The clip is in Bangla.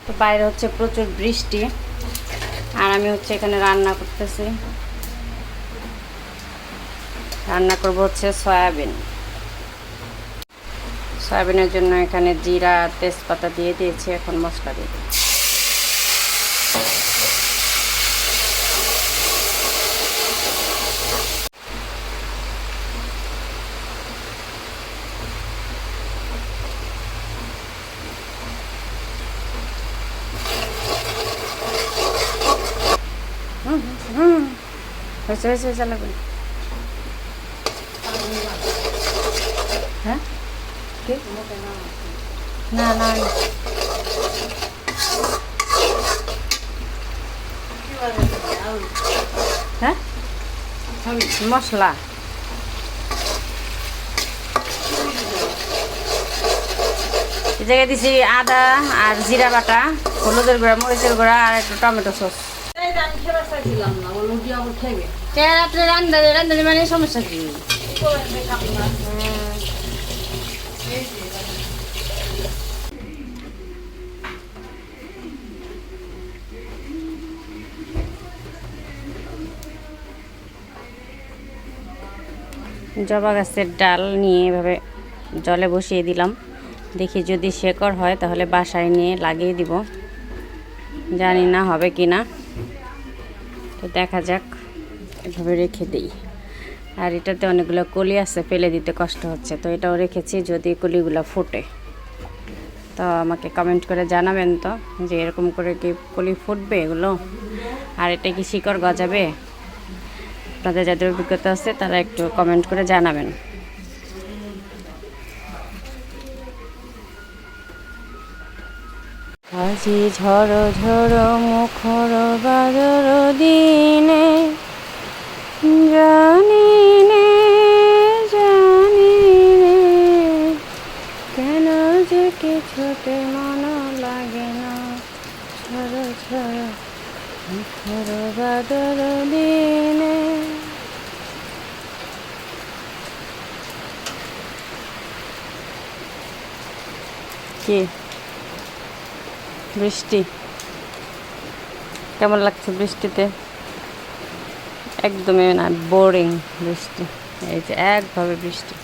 তো বাইরে হচ্ছে প্রচুর বৃষ্টি, আর আমি হচ্ছে এখানে রান্না করতেছি। রান্না করব হচ্ছে সয়াবিনের জন্য এখানে জিরা তেজপাতা দিয়ে দিয়েছি। এখন মশলা দিয়ে দিই। হয়েছে চালাবেন। হ্যাঁ না না হ্যাঁ মশলা এই জায়গায় দিছি আদা আর জিরা বাটা, হলুদের গুঁড়া, মরিচের গুঁড়া আর একটু টমেটো সস। রাত্রে রান্ধানি মানে সমস্যা কি? জবা গাছের ডাল নিয়ে এভাবে জলে বসিয়ে দিলাম। দেখি যদি শেকড় হয় তাহলে বাসায় নিয়ে লাগিয়ে দিব, জানি না হবে কি না, তো দেখা যাক। এভাবে রেখে দিই। আর এটাতে অনেকগুলো কলি আছে, ফেলে দিতে কষ্ট হচ্ছে, তো এটাও রেখেছি যদি কলিগুলো ফুটে। তো আমাকে কমেন্ট করে জানাবেন তো যে এরকম করে কি কলি ফুটবে এগুলো, আর এটা কি শিকড় গজাবে? আপনাদের যাদের অভিজ্ঞতা আছে তারা একটু কমেন্ট করে জানাবেন। আজি ঝড় ঝড় মুখর বাদর দিনে, জানি নে কেন যে কিছুতে মন লাগে না, ঝড় ঝড় মুখর বাদর দিনে। কি বৃষ্টি কেমন লাগছে? বৃষ্টিতে একদমই না, বোরিং বৃষ্টি। এই যে একভাবে বৃষ্টি।